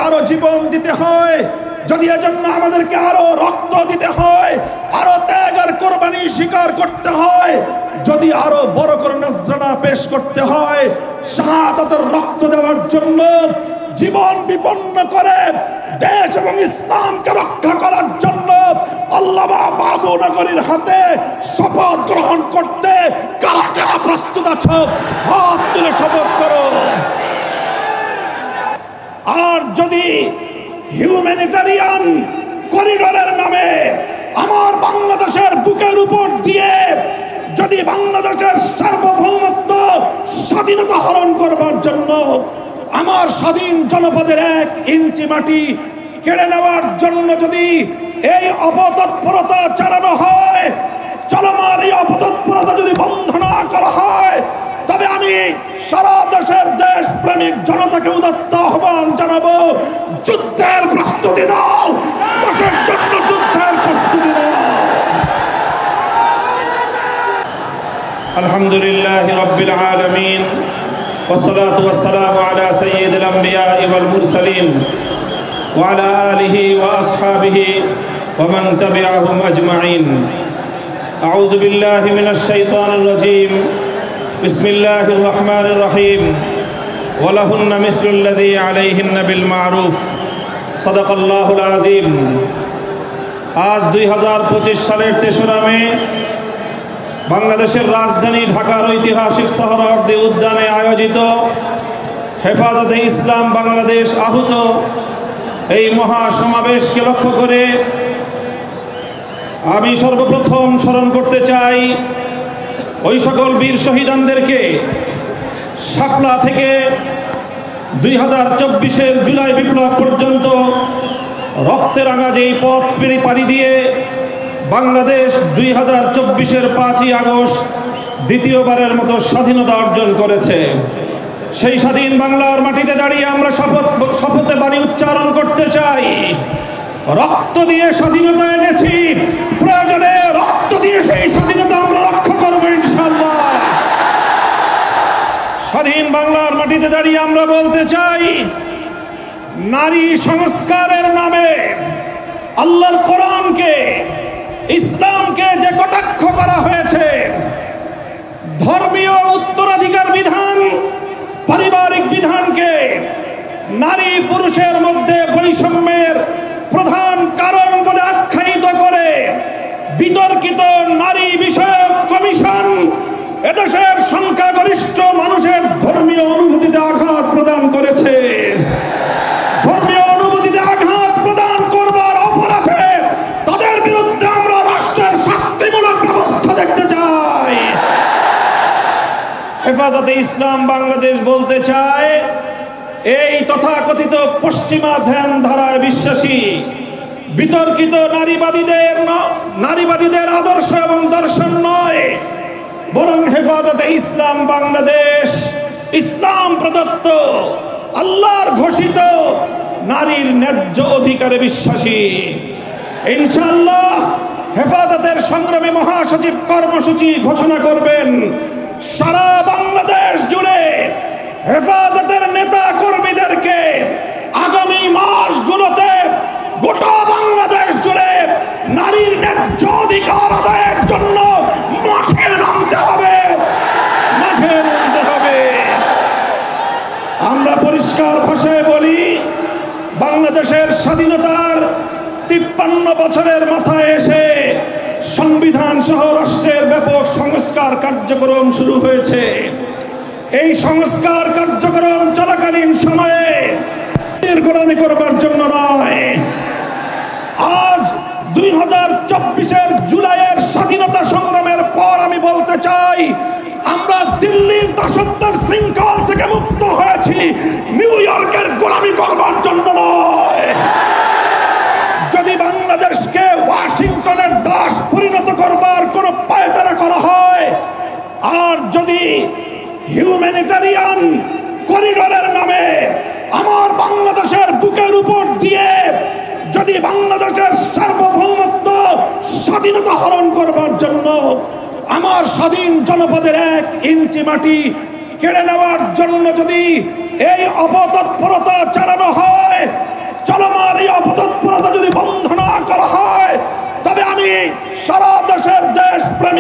আরো জীবন দিতে হয়, যদি এজন্য আমাদেরকে আরো রক্ত দিতে হয়, আরো ত্যাগ আর কোরবানি স্বীকার করতে হয়, যদি আরো বড় করে নজরানা পেশ করতে হয়, শাহাদাতের রক্ত দেওয়ার জন্য জীবন বিপন্ন করে দেশ এবং ইসলামকে রক্ষা করার জন্য আল্লামা বাবু নগরীর হাতে শপথ গ্রহণ করতে কারা কারা প্রস্তুত আছো? হাত তুলে শপথ করো। আর যদি হিউম্যানিটারিয়ান করিডোরের নামে আমার বাংলাদেশের বুকের উপর দিয়ে যদি বাংলাদেশের সার্বভৌমত্ব স্বাধীনতা হরণ করবার জন্য আমার স্বাধীন জনপদের 1 ইঞ্চি মাটি কেড়ে নেওয়ার জন্য যদি এই অপতৎপরতা চালানো হয়, চলমান এই অপতৎপরতা যদি বন্ধ না করা হয়, তবে আমি সারা দেশের দেশপ্রেমিক জনতাকে উদাত্ত আহ্বান জানাবো, যুদ্ধের প্রস্তুতি নাও, দেশের জন্য যুদ্ধের প্রস্তুতি নাও। আলহামদুলিল্লাহি রাব্বিল আলামিন والصلاة والسلام على سيد الأنبياء والمرسلين وعلى آله وأصحابه ومن تبعهم أجمعين. أعوذ بالله من الشيطان الرجيم. بسم الله الرحمن الرحيم. ولهن مثل الذي عليهن بالمعروف. صدق الله العظيم. আজ 2025 সালের 3রা মে বাংলাদেশের রাজধানী ঢাকার ঐতিহাসিক সোহরাওয়ার্দী উদ্যানে আয়োজিত হেফাজতে ইসলাম বাংলাদেশ আহুত এই মহা সমাবেশকে লক্ষ্য করে আমি সর্বপ্রথম স্মরণ করতে চাই ওই সকল বীর শহীদানদেরকে, শাপলা থেকে 2024-এর জুলাই বিপ্লব পর্যন্ত রক্তে রাঙা যেই পথ পাড়ি দিয়ে বাংলাদেশ 2024-এর 5ই আগস্ট দ্বিতীয়বারের মতো স্বাধীনতা অর্জন করেছে। সেই স্বাধীন বাংলার মাটিতে দাঁড়িয়ে আমরা শপথে বাণী উচ্চারণ করতে চাই, রক্ত দিয়ে স্বাধীনতা এনেছি, প্রয়োজনে রক্ত দিয়ে সেই স্বাধীনতা আমরা রক্ষা করব ইনশাআল্লাহ। স্বাধীন বাংলার মাটিতে দাঁড়িয়ে আমরা বলতে চাই, নারী সংস্কারের নামে আল্লাহর কোরআনকে, ইসলামকে যে কটাক্ষ করা হয়েছে, ধর্মীয় উত্তরাধিকার বিধান, পারিবারিক বিধানকে নারী পুরুষের মধ্যে বৈষম্যের প্রধান কারণ বলে আখ্যায়িত করে বিতর্কিত নারী বিষয়ক কমিশন এদেশের সংখ্যাগরিষ্ঠ মানুষের ধর্মীয় অনুভূতিতে আঘাত প্রদান করেছে। ধর্মীয় অনুভূতিতে আঘাত প্রদান করবার অপরাধে তাদের বিরুদ্ধে আমরা রাষ্ট্রের শাস্তিমূলক ব্যবস্থা দেখতে চাই। হেফাজতে ইসলাম বাংলাদেশ বলতে চায়, এই তথাকথিত পশ্চিমা ধ্যান ধারায় বিশ্বাসী বিতর্কিত নারীবাদীদের আদর্শ এবং দর্শন নয়, বরং হেফাজতে ইসলাম বাংলাদেশ ইসলাম প্রদত্ত আল্লাহর ঘোষিত নারীর ন্যায্য অধিকারে বিশ্বাসী। ইনশাআল্লাহ হেফাজতের সংগ্রামী মহাসচিব কর্মসূচি ঘোষণা করবেন। সারা বাংলাদেশ জুড়ে হেফাজতের নেতা কর্মীদেরকে আগামী মাসগুলোতে গোটা বাংলাদেশ জুড়ে নারীর ন্যায্য অধিকার আদায়ের জন্য মাঠে নামতে হবে, মাঠে নামতে হবে। আমরা পরিষ্কার ভাষায় বলি, বাংলাদেশের স্বাধীনতার 53 বছরের মাথায় এসে সংবিধান সহ রাষ্ট্রের ব্যাপক সংস্কার কার্যক্রম শুরু হয়েছে। এই সংস্কার কার্যক্রম চলাকালীন সময়ে গোলামি করবার জন্য নয়। আজ 2024-এর জুলাইয়ের স্বাধীনতা সংগ্রামের পর আমি বলতে চাই, আমরা দিল্লির দাসত্বের শৃঙ্খল থেকে মুক্ত হয়েছি, নিউ ইয়র্কের গোলামি করবার জন্য নয়। যদি বাংলাদেশকে ওয়াশিংটনের দাস পরিণত করবার কোনো পায়তারা করা হয়, আর যদি হিউম্যানিটারিয়ান করিডোরের নামে আমার বাংলাদেশের বুকের উপর দিয়ে যদি বাংলাদেশের সার্বভৌমত্ব স্বাধীনতা হরণ করবার জন্য আমার স্বাধীন জনপদের 1 ইঞ্চি মাটি কেড়ে নেওয়ার জন্য যদি এই অপতৎপরতা চালানো হয়,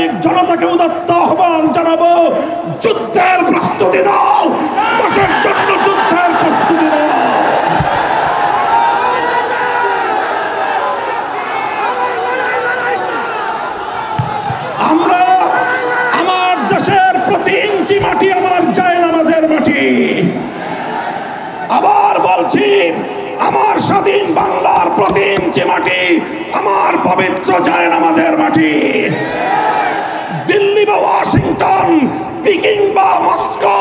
শ্রমিক জনতাকে উদাত্ত আহ্বান জানাবো, যুদ্ধের প্রস্তুতি নাও, দেশের জন্য যুদ্ধের প্রস্তুতি নাও। আমরা আমার দেশের প্রতি ইঞ্চি মাটি আমার জায়নামাজের মাটি। আবার বলছি, আমার স্বাধীন বাংলার প্রতি ইঞ্চি মাটি আমার পবিত্র জায়নামাজের মাটি। দিল্লি বা ওয়াশিংটন, পিকিং বা মস্কো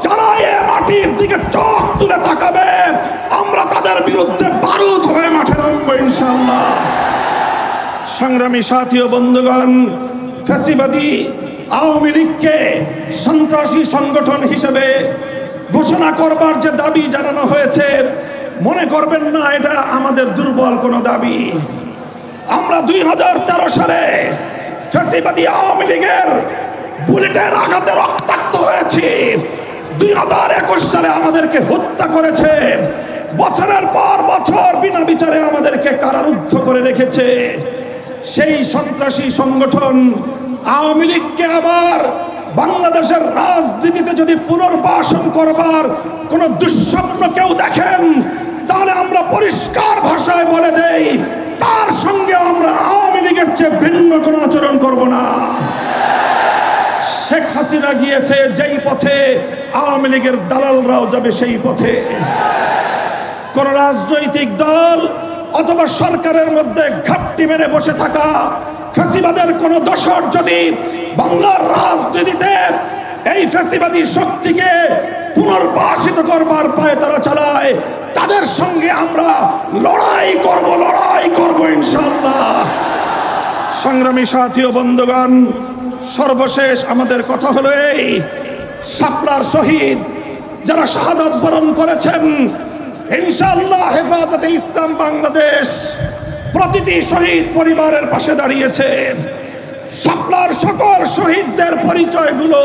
যারা এ মাটির দিকে চোখ তুলে তাকাবে, আমরা তাদের বিরুদ্ধে বারুদ হয়ে মাঠে নামবো ইনশাআল্লাহ। সংগ্রামী সাথী ও বন্ধুগণ, ফ্যাসিবাদী আওয়ামী লীগকে সন্ত্রাসী সংগঠন হিসেবে ঘোষণা করবার যে দাবি জানানো হয়েছে, মনে করবেন না এটা আমাদের দুর্বল কোনো দাবি। আমরা 2013 সালে ফ্যাসিবাদী আওয়ামী লীগের বুলেটের আঘাতে রক্তাক্ত হয়েছি। 2021 সালে আমাদেরকে হত্যা করেছে, বছরের পর বছর বিনা বিচারে আমাদেরকে কারারুদ্ধ করে রেখেছে। সেই সন্ত্রাসী সংগঠন আওয়ামী লীগকে আবার বাংলাদেশের রাজনীতিতে যদি পুনর্বাসন করবার কোন দুঃস্বপ্ন কেউ দেখেন, তাহলে আমরা পরিষ্কার ভাষায় বলে দেই, তার সঙ্গে আমরা আওয়ামী লীগের চেয়ে ভিন্ন কোনো আচরণ করব না। শেখ হাসিনা গিয়েছে যেই পথে, আওয়ামী লীগের দালালরাও যাবে সেই পথে। কোন রাজনৈতিক দল অথবা সরকারের মধ্যে ঘাপটি মেরে বসে থাকা ফ্যাসিবাদের কোন দোসর যদি বাংলার রাজনীতিতে এই ফ্যাসিবাদী শক্তিকে পুনর্বাসিত করবার পায়ে তারা চালায়, তাদের সঙ্গে আমরা লড়াই করব ইনশাআল্লাহ। সংগ্রামী সাথী ও বন্ধুগণ, সর্বশেষ আমাদের কথা হলো এই, শাপলার শহীদ যারা শাহাদাত বরণ করেছেন, ইনশাআল্লাহ হেফাজতে ইসলাম বাংলাদেশ প্রতিটি শহীদ পরিবারের পাশে দাঁড়িয়েছে। শাপলার সকল শহীদদের পরিচয়গুলো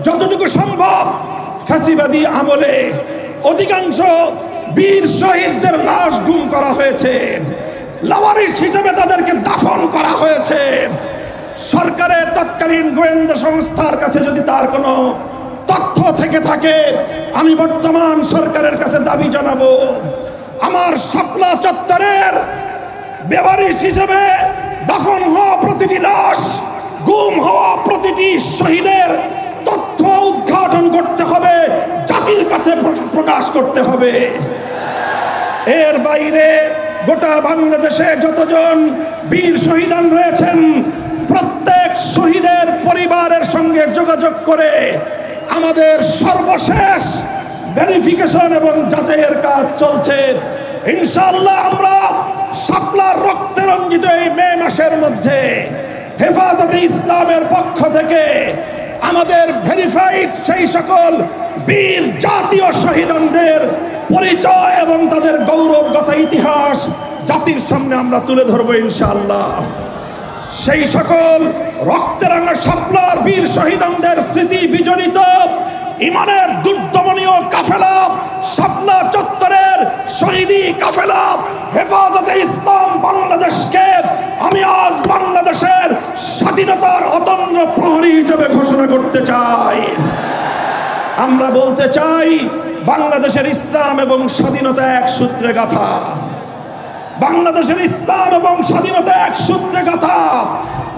যতটুকু সম্ভব ফ্যাসিবাদী আমলে অধিকাংশ বীর শহীদদের লাশ গুম করা হয়েছে, লাওয়ারিস হিসেবে তাদেরকে দাফন করা হয়েছে। সরকারের তৎকালীন গোয়েন্দা সংস্থার কাছে যদি তার কোনো তথ্য থেকে থাকে, আমি বর্তমান সরকারের কাছে দাবি জানাবো, আমার শাপলা চত্বরের বেওয়ারিশ হিসেবে দাফন হওয়া প্রতিটি লাশ, গুম হওয়া প্রতিটি শহীদের তথ্য উদ্ঘাটন করতে হবে, জাতির কাছে প্রকাশ করতে হবে। এর বাইরে গোটা বাংলাদেশে যতজন বীর শহীদান রয়েছেন, প্রত্যেক শহীদের পরিবারের সঙ্গে যোগাযোগ করে আমাদের সর্বশেষ ভেরিফিকেশন এবং যাচাইয়ের কাজ চলছে। ইনশাআল্লাহ আমরা শাপলার রক্তে রঞ্জিত এই মে মাসের মধ্যে হেফাজতে ইসলামের পক্ষ থেকে আমাদের ভেরিফাইড সেই সকল বীর জাতীয় শহীদদের পরিচয় এবং তাদের গৌরবগত ইতিহাস জাতির সামনে আমরা তুলে ধরবো ইনশাআল্লাহ। সেই সকল রক্তরাঙা শাপলার বীর শহীদদের স্মৃতি বিজড়িত ইমানের দুর্দমনীয় কাফেলা, শাপলা চত্বরের শহীদি কাফেলা হেফাজতে ইসলাম বাংলাদেশকে আমি আজ বাংলাদেশের স্বাধীনতার অতন্দ্র প্রহরী হিসেবে ঘোষণা করতে চাই। আমরা বলতে চাই, বাংলাদেশের ইসলাম এবং স্বাধীনতা এক সূত্রে গাঁথা। বাংলাদেশের ইসলাম এবং স্বাধীনতা এক সূত্রে গাঁথা।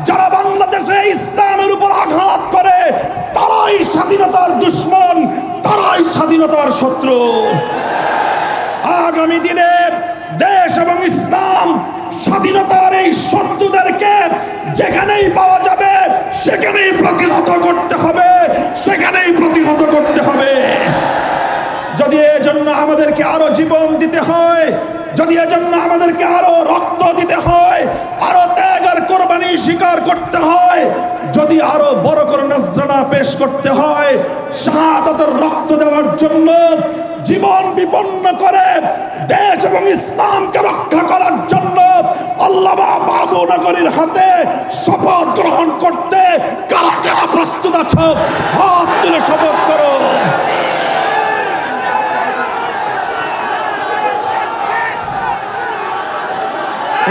যারা বাংলাদেশে ইসলামের উপর আঘাত করে, তারাই স্বাধীনতার দুশ্মন, তারাই স্বাধীনতার শত্রু। আগামী দিনে দেশ এবং ইসলাম স্বাধীনতার এই শত্রুদেরকে যেখানেই পাওয়া যাবে সেখানেই প্রতিহত করতে হবে, সেখানেই প্রতিহত করতে হবে। যদি এজন্য আমাদেরকে আরো জীবন দিতে হয়, যদি এজন্য আমাদেরকে আরো রক্ত দিতে হয়, আরো ত্যাগ আর কোরবানি স্বীকার করতে হয়, যদি আরো বড় করে নজরানা পেশ করতে হয়, শাহাদাতের রক্ত দেওয়ার জন্য জীবন বিপন্ন করে দেশ এবং ইসলামকে রক্ষা করার জন্য আল্লামা বাবু নগরীর হাতে শপথ গ্রহণ করতে কারা কারা প্রস্তুত আছো? হাত তুলে শপথ করো।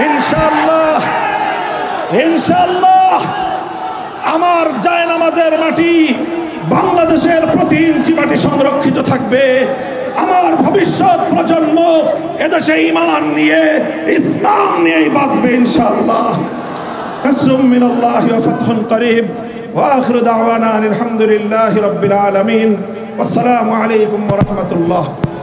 ইনশাআল্লাহ, ইনশাআল্লাহ আমার জায়নামাজের মাটি, বাংলাদেশের প্রতি ইঞ্চি মাটি সংরক্ষিত থাকবে। আমার ভবিষ্যৎ প্রজন্ম এদেশে ঈমান নিয়ে, ইসলাম নিয়েই বাঁচবে ইনশাআল্লাহ। নাসরুম মিনাল্লাহি ওয়া ফাতহুন করিব ওয়া আখিরু দাওয়ানা আলহামদুলিল্লাহি রাব্বিল আলামিন। আসসালামু আলাইকুম ওয়া রাহমাতুল্লাহ।